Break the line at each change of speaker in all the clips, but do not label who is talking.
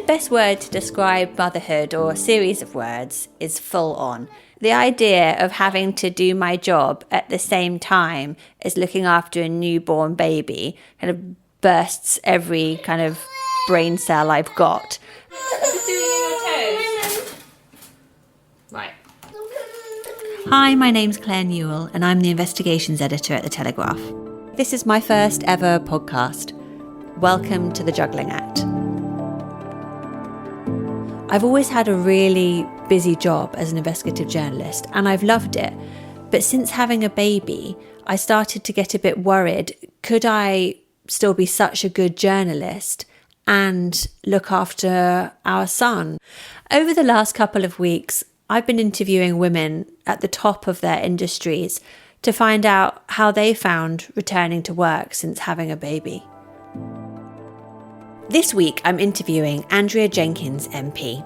best word to describe motherhood, or a series of words, is full on. The idea of having to do my job at the same time as looking after a newborn baby kind of bursts every kind of brain cell I've got. I'm just doing your toes. Right. Hi, my name's Claire Newell, and I'm the investigations editor at the Telegraph. This is my first ever podcast. Welcome to the Juggling Act. I've always had a really busy job as an investigative journalist, and I've loved it. But since having a baby, I started to get a bit worried. Could I still be such a good journalist and look after our son? Over the last couple of weeks, I've been interviewing women at the top of their industries to find out how they found returning to work since having a baby. This week, I'm interviewing Andrea Jenkyns MP.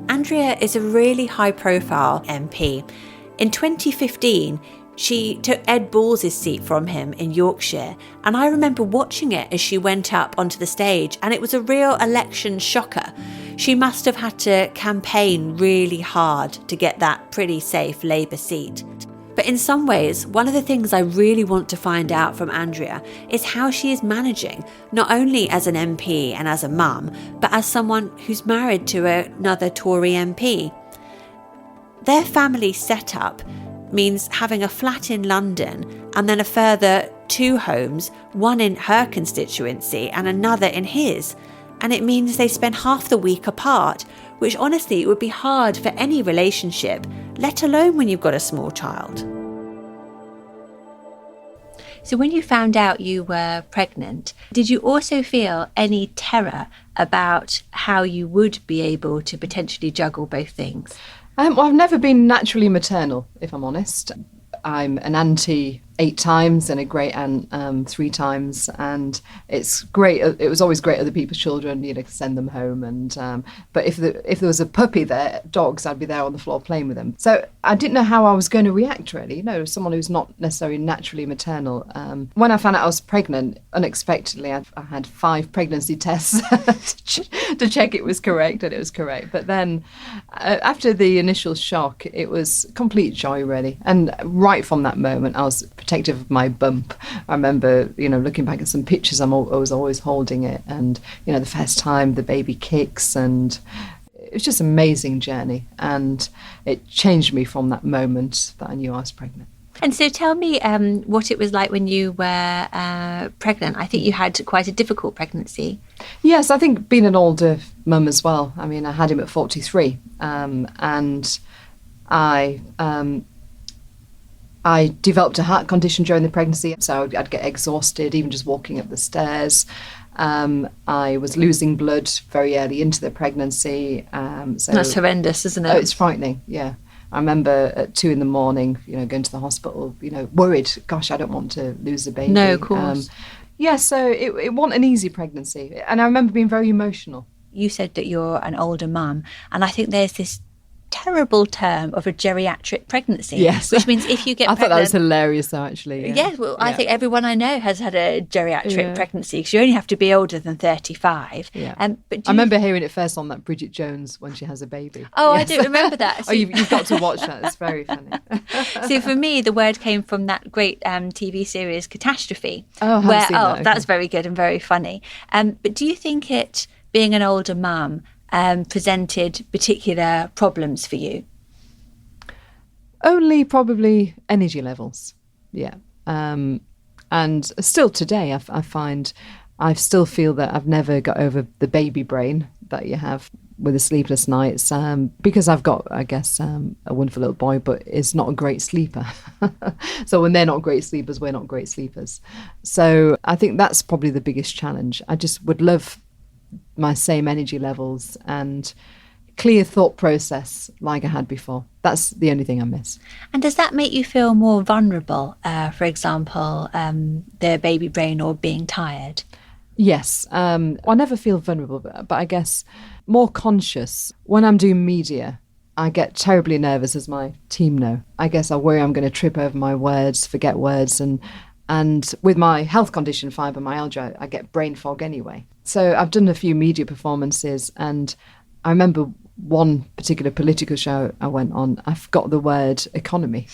Andrea is a really high-profile MP. In 2015, she took Ed Balls' seat from him in Yorkshire, and I remember watching it as she went up onto the stage, and it was a real election shocker. She must have had to campaign really hard to get that pretty safe Labour seat. But in some ways, one of the things I really want to find out from Andrea is how she is managing, not only as an MP and as a mum, but as someone who's married to another Tory MP. Their family setup means having a flat in London and then a further 2 homes, one in her constituency and another in his. And it means they spend half the week apart, which honestly would be hard for any relationship, let alone when you've got a small child. So when you found out you were pregnant, did you also feel any terror about how you would be able to potentially juggle both things?
Well, I've never been naturally maternal, if I'm honest. I'm an auntie 8 times and a great aunt 3 times, and it's great. It was always great other people's children, send them home. And but if there was a puppy there, dogs, I'd be there on the floor playing with them. So I didn't know how I was going to react, really. Someone who's not necessarily naturally maternal. When I found out I was pregnant, unexpectedly, I had 5 pregnancy tests to check it was correct, and it was correct. But then after the initial shock, it was complete joy, really. And right from that moment, I was protective of my bump. I remember, looking back at some pictures, I was always holding it, and the first time the baby kicks, and it was just an amazing journey, and it changed me from that moment that I knew I was pregnant.
And so tell me what it was like when you were pregnant. I think you had quite a difficult pregnancy.
Yes, I think being an older mum as well. I mean, I had him at 43, and I developed a heart condition during the pregnancy, so I'd get exhausted even just walking up the stairs. I was losing blood very early into the pregnancy. So
that's horrendous, isn't it?
Oh, it's frightening, yeah. I remember at 2 a.m, going to the hospital, worried, gosh, I don't want to lose the baby.
No, of course.
So it wasn't an easy pregnancy. And I remember being very emotional.
You said that you're an older mum, and I think there's this terrible term of a geriatric pregnancy.
Yes.
Which means if you get
I
pregnant...
thought that was hilarious, though, actually.
Yeah, I think everyone I know has had a geriatric pregnancy, because you only have to be older than 35.
Yeah. But I remember hearing it first on that Bridget Jones when she has a baby.
Oh, yes. I do remember that.
So you've got to watch that. It's very funny.
So for me, the word came from that great TV series Catastrophe.
Oh, I haven't seen that.
That's very good and very funny. But do you think being an older mum, presented particular problems for you?
Only probably energy levels, yeah. And still today, I find I still feel that I've never got over the baby brain that you have with the sleepless nights, because I've got, I guess, a wonderful little boy, but is not a great sleeper. So when they're not great sleepers, we're not great sleepers. So I think that's probably the biggest challenge. I just would love my same energy levels and clear thought process like I had before. That's the only thing I miss.
And does that make you feel more vulnerable, for example, the baby brain or being tired?
Yes. I never feel vulnerable, but I guess more conscious. When I'm doing media, I get terribly nervous, as my team know. I guess I worry I'm going to trip over my words, forget words, and And with my health condition, fibromyalgia, I get brain fog anyway. So I've done a few media performances, and I remember one particular political show I went on, I forgot the word economy.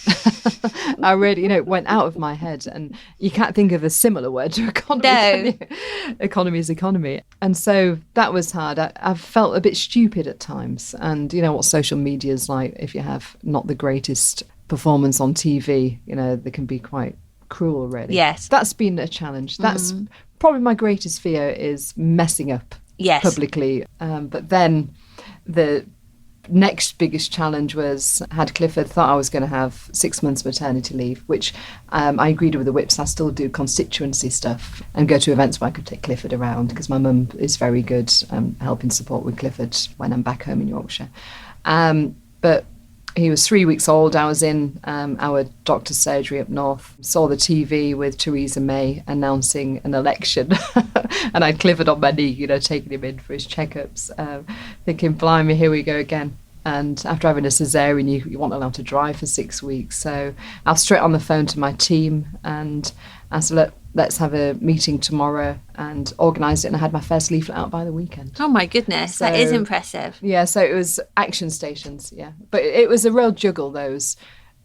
I really, it went out of my head, and you can't think of a similar word to economy.
No.
Economy is economy. And so that was hard. I felt a bit stupid at times. And you know what social media is like, if you have not the greatest performance on TV, they can be quite cruel, really.
Yes.
That's been a challenge. That's probably my greatest fear, is messing up publicly. But then the next biggest challenge was, had Clifford thought I was going to have 6 months maternity leave, which I agreed with the whips. I still do constituency stuff and go to events where I could take Clifford around, because my mum is very good helping support with Clifford when I'm back home in Yorkshire. But he was 3 weeks old. I was in our doctor's surgery up north, saw the TV with Theresa May announcing an election, and I had Clifford on my knee, taking him in for his checkups, thinking, blimey, here we go again. And after having a caesarean, you weren't allowed to drive for 6 weeks. So I was straight on the phone to my team, and I said, look, let's have a meeting tomorrow, and organised it, and I had my first leaflet out by the weekend.
Oh my goodness, that is impressive.
Yeah, so it was action stations, yeah. But it was a real juggle, those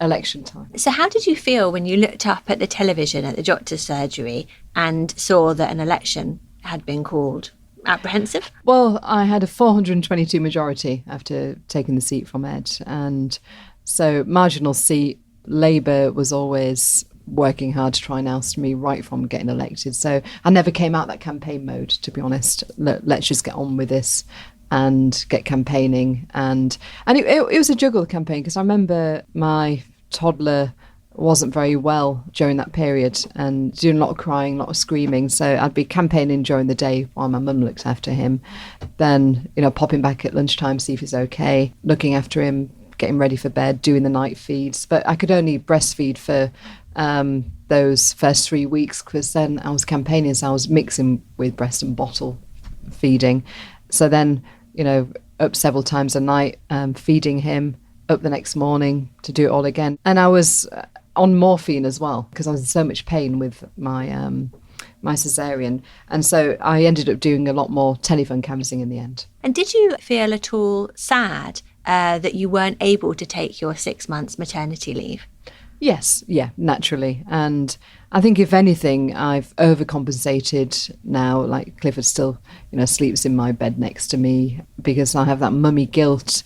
election times.
So how did you feel when you looked up at the television at the doctor's surgery and saw that an election had been called? Apprehensive?
Well, I had a 422 majority after taking the seat from Ed, and so marginal seat. Labour was always working hard to try and oust me right from getting elected. So I never came out that campaign mode, to be honest. Let's just get on with this and get campaigning. And it was a juggle campaign, because I remember my toddler wasn't very well during that period and doing a lot of crying, a lot of screaming. So I'd be campaigning during the day while my mum looked after him. Then, popping back at lunchtime, see if he's okay, looking after him, getting ready for bed, doing the night feeds. But I could only breastfeed for those first 3 weeks, because then I was campaigning, so I was mixing with breast and bottle feeding. So then, up several times a night, feeding him, up the next morning to do it all again. And I was on morphine as well, because I was in so much pain with my caesarean. And so I ended up doing a lot more telephone canvassing in the end.
And did you feel at all sad that you weren't able to take your 6 months maternity leave?
Yes, yeah, naturally. And I think if anything, I've overcompensated now. Like Clifford still, sleeps in my bed next to me, because I have that mummy guilt,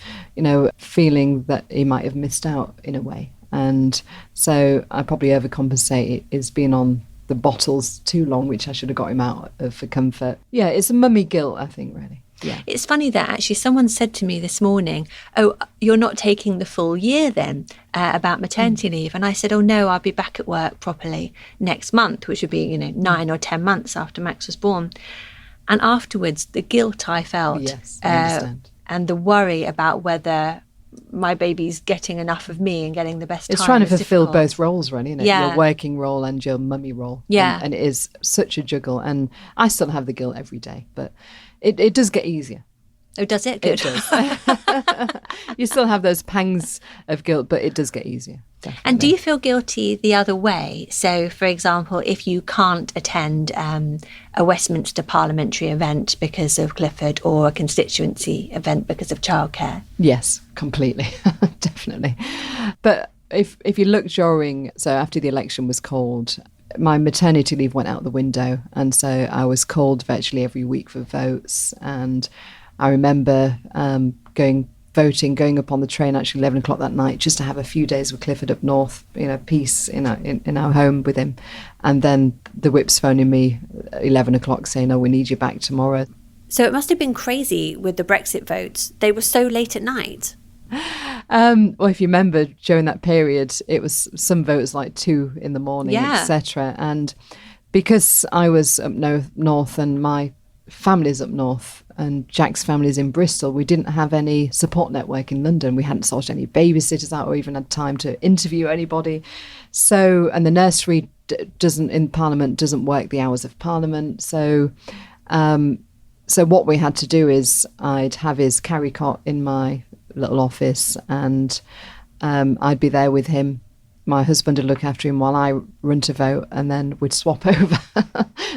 feeling that he might have missed out in a way. And so I probably overcompensate is being on the bottles too long, which I should have got him out of for comfort. Yeah, it's a mummy guilt, I think, really. Yeah.
It's funny that actually someone said to me this morning, oh, you're not taking the full year then about maternity leave. And I said, oh no, I'll be back at work properly next month, which would be, 9 or 10 months after Max was born. And afterwards, the guilt I felt,
yes, I understand.
And the worry about whether my baby's getting enough of me and getting the best
it's
time.
Trying to fulfill both roles, really, isn't it?
Yeah.
Your working role and your mummy role.
Yeah.
And it is such a juggle. And I still have the guilt every day, but it does get easier.
Oh, does it? Good.
It does. You still have those pangs of guilt, but it does get easier. Definitely.
And do you feel guilty the other way? So, for example, if you can't attend a Westminster parliamentary event because of Clifford, or a constituency event because of childcare?
Yes, completely. Definitely. But if you look so after the election was called, my maternity leave went out the window. And so I was called virtually every week for votes. And I remember going up on the train actually 11 o'clock that night, just to have a few days with Clifford up north, peace in our home with him. And then the whips phoning me at 11 o'clock saying, oh, we need you back tomorrow.
So it must have been crazy with the Brexit votes. They were so late at night.
Well, if you remember, during that period, it was some votes like 2 a.m, etc. And because I was up north and my family's up north and Jack's family's in Bristol, we didn't have any support network in London. We hadn't sorted any babysitters out or even had time to interview anybody. So, and the nursery in Parliament doesn't work the hours of Parliament. So what we had to do is I'd have his carry cot in my little office, and I'd be there with him my husband would look after him while I run to vote, and then we'd swap over.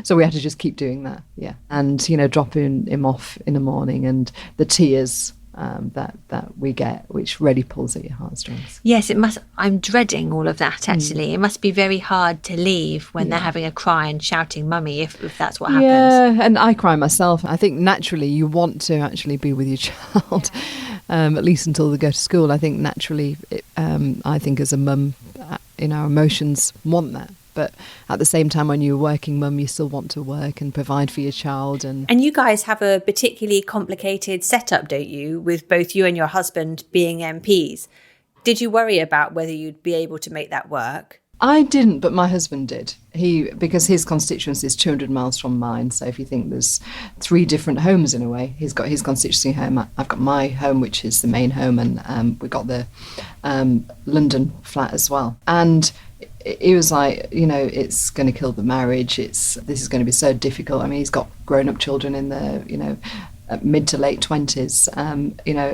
So we had to just keep doing that, yeah. And, dropping him off in the morning, and the tears that we get, which really pulls at your heartstrings.
Yes, it must. I'm dreading all of that, actually. It must be very hard to leave when they're having a cry and shouting mummy, if that's what happens.
Yeah, and I cry myself. I think naturally you want to actually be with your child, at least until they go to school. I think naturally, I think as a mum, our emotions want that. But at the same time, when you're a working mum, you still want to work and provide for your child. And
you guys have a particularly complicated setup, don't you, with both you and your husband being MPs? Did you worry about whether you'd be able to make that work?
I didn't, but my husband did. Because his constituency is 200 miles from mine. So if you think there's 3 different homes in a way, he's got his constituency home. I've got my home, which is the main home, and we've got the London flat as well. And he was like, it's going to kill the marriage. This is going to be so difficult. I mean, he's got grown-up children in their, mid to late 20s.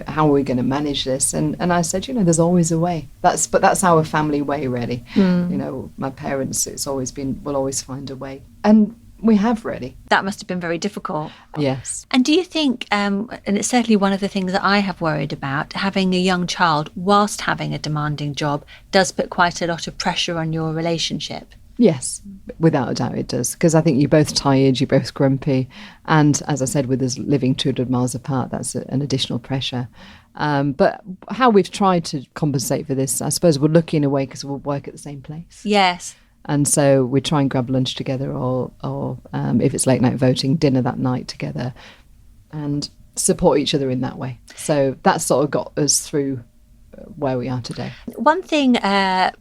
How are we going to manage this? And I said, there's always a way. That's our family way, really. My parents, we'll always find a way. And we have, really.
That must have been very difficult.
Yes.
And do you think, and it's certainly one of the things that I have worried about, having a young child whilst having a demanding job does put quite a lot of pressure on your relationship?
Yes, without a doubt it does. Because I think you're both tired, you're both grumpy. And as I said, with us living 200 miles apart, that's an additional pressure. But how we've tried to compensate for this, I suppose we're lucky in a way because we'll work at the same place.
Yes.
And so we try and grab lunch together, or if it's late night voting, dinner that night together, and support each other in that way. So that sort of got us through where we are today.
One thing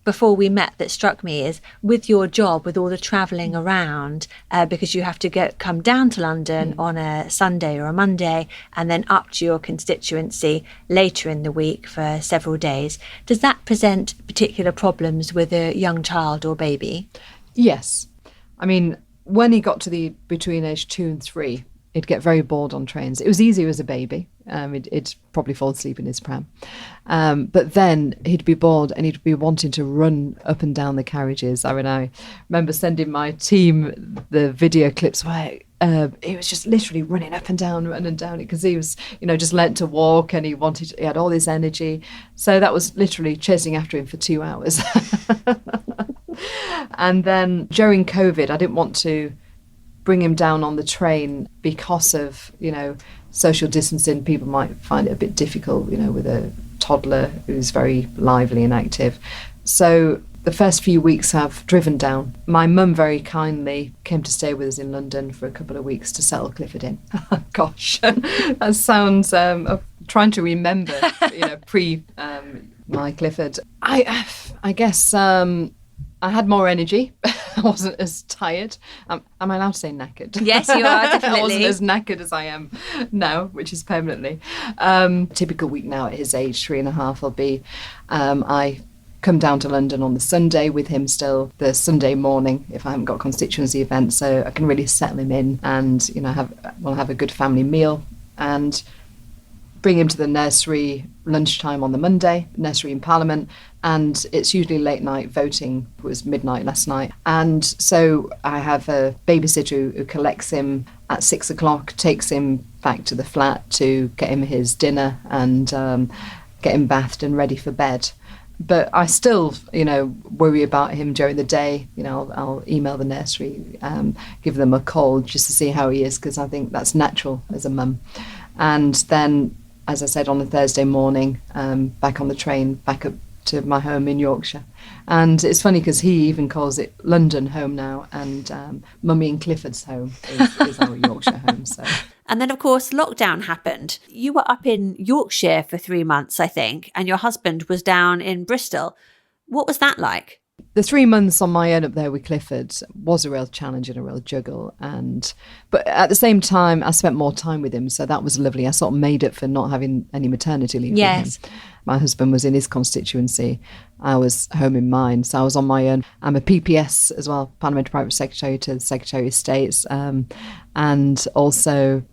before we met that struck me is with your job, with all the travelling around, because you have to come down to London on a Sunday or a Monday and then up to your constituency later in the week for several days. Does that present particular problems with a young child or baby?
Yes. I mean, when he got to between age 2 and 3, he'd get very bored on trains. It was easier as a baby. He'd probably fall asleep in his pram. But then he'd be bored and he'd be wanting to run up and down the carriages. I remember sending my team the video clips where he was just literally running up and down because he was, just learnt to walk, and he had all this energy. So that was literally chasing after him for 2 hours. And then during COVID, I didn't want to bring him down on the train because of, social distancing. People might find it a bit difficult, with a toddler who's very lively and active. So the first few weeks I've driven down. My mum very kindly came to stay with us in London for a couple of weeks to settle Clifford in. Gosh, that sounds, trying to remember, pre my Clifford. I guess I had more energy. I wasn't as tired. Am I allowed to say knackered?
Yes, you are, definitely.
I wasn't as knackered as I am now, which is permanently. Typical week now at his age, 3.5, will be I come down to London on the Sunday with him still, the Sunday morning, if I haven't got constituency events, so I can really settle him in and, we'll have a good family meal and bring him to the nursery lunchtime on the Monday, nursery in Parliament, and it's usually late night voting. It was midnight last night. And so I have a babysitter who collects him at 6 o'clock, takes him back to the flat to get him his dinner and get him bathed and ready for bed. But I still, worry about him during the day. I'll email the nursery, give them a call just to see how he is, because I think that's natural as a mum. And then, as I said, on a Thursday morning, back on the train, back up to my home in Yorkshire. And it's funny because he even calls it London home now, and Mummy and Clifford's home is our Yorkshire home. So.
And then, of course, lockdown happened. You were up in Yorkshire for 3 months, I think, and your husband was down in Bristol. What was that like?
The 3 months on my own up there with Clifford was a real challenge and a real juggle. But at the same time, I spent more time with him. So that was lovely. I sort of made up for not having any maternity leave with him. My husband was in his constituency. I was home in mine. So I was on my own. I'm a PPS as well, Parliamentary Private Secretary to the Secretary of States. And also,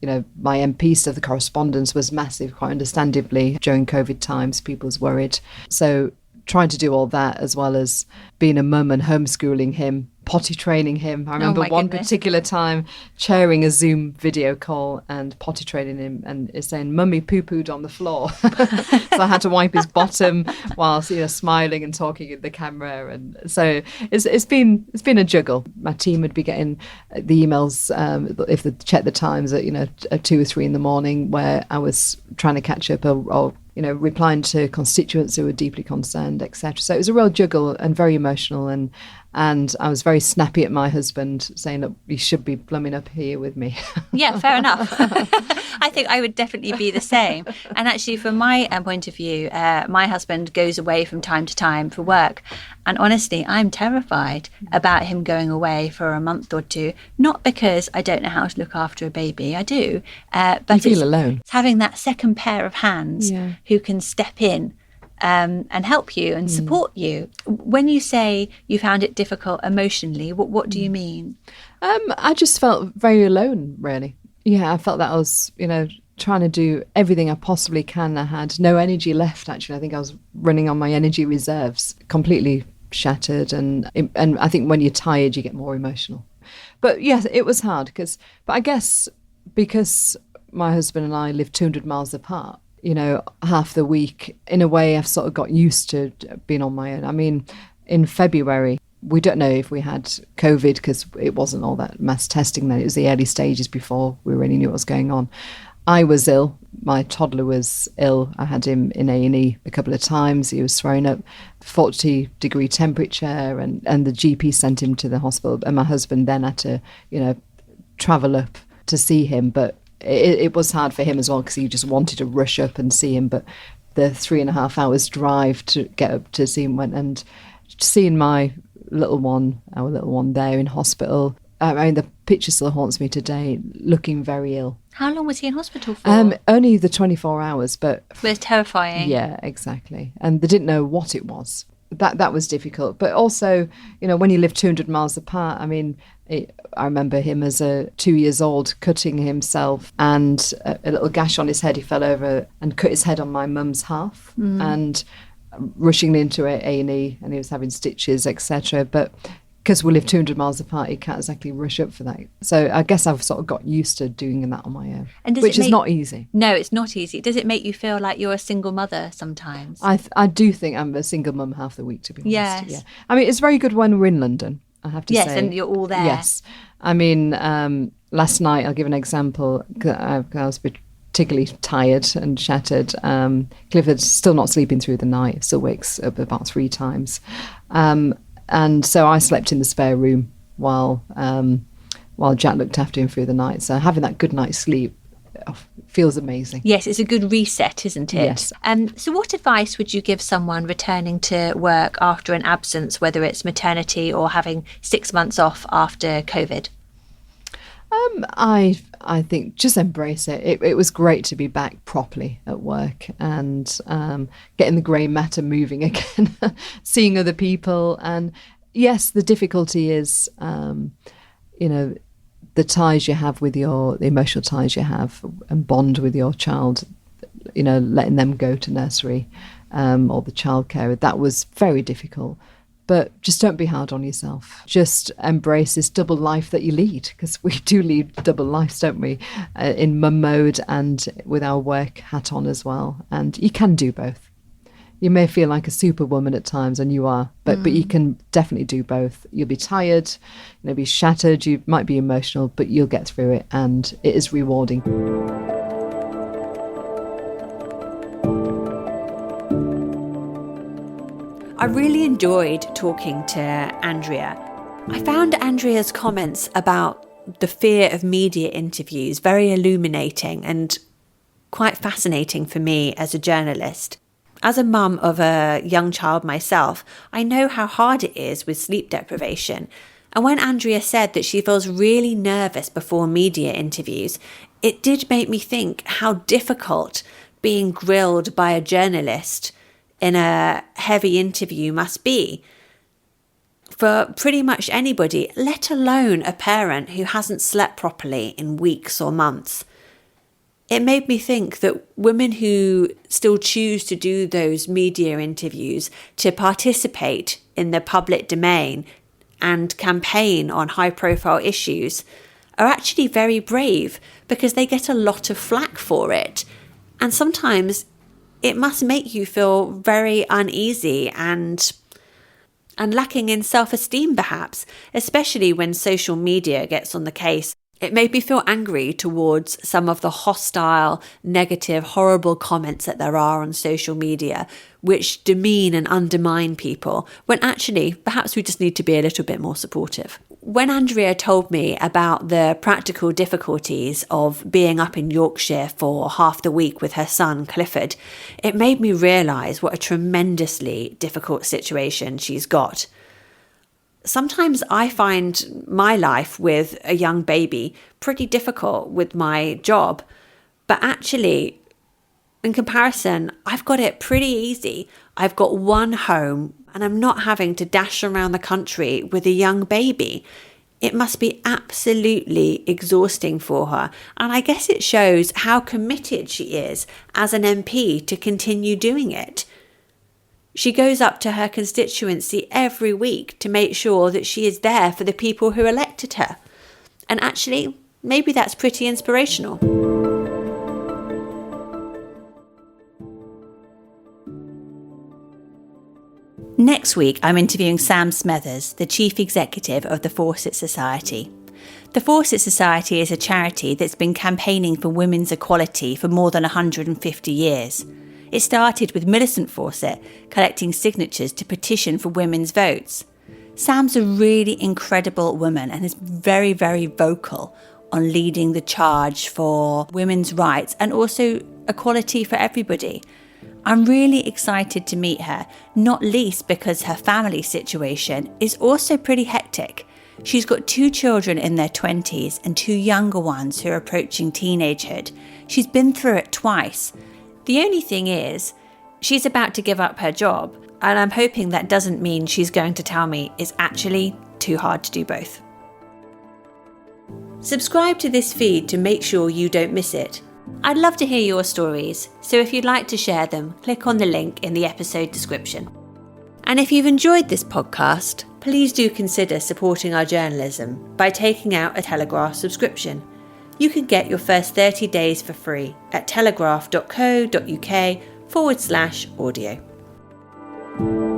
my MP stuff, the correspondence was massive, quite understandably. During COVID times, people was worried. So trying to do all that as well as being a mum and homeschooling him, potty training him. I remember one particular time chairing a Zoom video call and potty training him, and is saying mummy poo-pooed on the floor. So I had to wipe his bottom whilst smiling and talking at the camera. And so it's been a juggle. My team would be getting the emails if they check the times at 2 or 3 in the morning, where I was trying to catch up or replying to constituents who were deeply concerned, etc. So it was a real juggle and very emotional, and I was very snappy at my husband, saying that he should be plumbing up here with me.
Yeah, fair enough. I think I would definitely be the same. And actually, from my point of view, my husband goes away from time to time for work. And honestly, I'm terrified about him going away for a month or two, not because I don't know how to look after a baby. I do. But
you feel alone.
It's having that second pair of hands who can step in and help you and support you. When you say you found it difficult emotionally, what do you mean?
I just felt very alone, really. Yeah, I felt that I was, trying to do everything I possibly can. I had no energy left, actually. I think I was running on my energy reserves, completely shattered. And I think when you're tired, you get more emotional. But yes, it was hard but I guess because my husband and I live 200 miles apart, half the week, in a way, I've sort of got used to being on my own. I mean, in February, we don't know if we had COVID because it wasn't all that mass testing then. It was the early stages before we really knew what was going on. I was ill. My toddler was ill. I had him in A&E a couple of times. He was throwing up 40-degree temperature, and the GP sent him to the hospital. And my husband then had to, travel up to see him. But it was hard for him as well because he just wanted to rush up and see him. But the 3.5 hours drive to get up to see him and seeing our little one there in hospital. I mean, the picture still haunts me today, looking very ill.
How long was he in hospital for?
Only the 24 hours, but
it's terrifying.
Yeah, exactly. And they didn't know what it was. That was difficult. But also, when you live 200 miles apart, I mean, I remember him as a 2 years old cutting himself, and a little gash on his head. He fell over and cut his head on my mum's half, and rushing into A&E, and he was having stitches, etc. But because we live 200 miles apart, you can't exactly rush up for that. So I guess I've sort of got used to doing that on my own, which is not easy.
No, it's not easy. Does it make you feel like you're a single mother sometimes?
I do think I'm a single mum half the week, to be honest.
Yes.
Yeah. I mean, it's very good when we're in London, I have to say.
Yes, and you're all there.
Yes. I mean, last night, I'll give an example. I was particularly tired and shattered. Clifford's still not sleeping through the night, still wakes up about 3 times. And so I slept in the spare room while Jack looked after him through the night. So having that good night's sleep feels amazing.
Yes, it's a good reset, isn't it?
Yes.
So what advice would you give someone returning to work after an absence, whether it's maternity or having 6 months off after COVID?
I think just embrace it. It was great to be back properly at work and getting the grey matter moving again, seeing other people. And yes, the difficulty is, the ties you have with the emotional ties you have and bond with your child, letting them go to nursery or the childcare. That was very difficult. But just don't be hard on yourself. Just embrace this double life that you lead, because we do lead double lives, don't we? In mum mode and with our work hat on as well. And you can do both. You may feel like a superwoman at times, and you are, but you can definitely do both. You'll be tired, you'll be shattered, you might be emotional, but you'll get through it, and it is rewarding.
I really enjoyed talking to Andrea. I found Andrea's comments about the fear of media interviews very illuminating and quite fascinating for me as a journalist. As a mum of a young child myself, I know how hard it is with sleep deprivation. And when Andrea said that she feels really nervous before media interviews, it did make me think how difficult being grilled by a journalist in a heavy interview must be for pretty much anybody, let alone a parent who hasn't slept properly in weeks or months. it made me think that women who still choose to do those media interviews, to participate in the public domain and campaign on high-profile issues, are actually very brave, because they get a lot of flack for it. And sometimes it must make you feel very uneasy and lacking in self-esteem, perhaps, especially when social media gets on the case. It made me feel angry towards some of the hostile, negative, horrible comments that there are on social media, which demean and undermine people, when actually perhaps we just need to be a little bit more supportive. When Andrea told me about the practical difficulties of being up in Yorkshire for half the week with her son, Clifford, it made me realise what a tremendously difficult situation she's got. Sometimes I find my life with a young baby pretty difficult with my job, but actually, in comparison, I've got it pretty easy. I've got one home and I'm not having to dash around the country with a young baby. It must be absolutely exhausting for her, and I guess it shows how committed she is as an MP to continue doing it. She goes up to her constituency every week to make sure that she is there for the people who elected her. And actually, maybe that's pretty inspirational. Next week, I'm interviewing Sam Smethers, the Chief Executive of the Fawcett Society. The Fawcett Society is a charity that's been campaigning for women's equality for more than 150 years. It started with Millicent Fawcett collecting signatures to petition for women's votes. Sam's a really incredible woman and is very, very vocal on leading the charge for women's rights and also equality for everybody. I'm really excited to meet her, not least because her family situation is also pretty hectic. She's got 2 children in their 20s and 2 younger ones who are approaching teenagehood. She's been through it twice. The only thing is, she's about to give up her job, and I'm hoping that doesn't mean she's going to tell me it's actually too hard to do both. Subscribe to this feed to make sure you don't miss it. I'd love to hear your stories, so if you'd like to share them, click on the link in the episode description. And if you've enjoyed this podcast, please do consider supporting our journalism by taking out a Telegraph subscription. You can get your first 30 days for free at telegraph.co.uk/audio.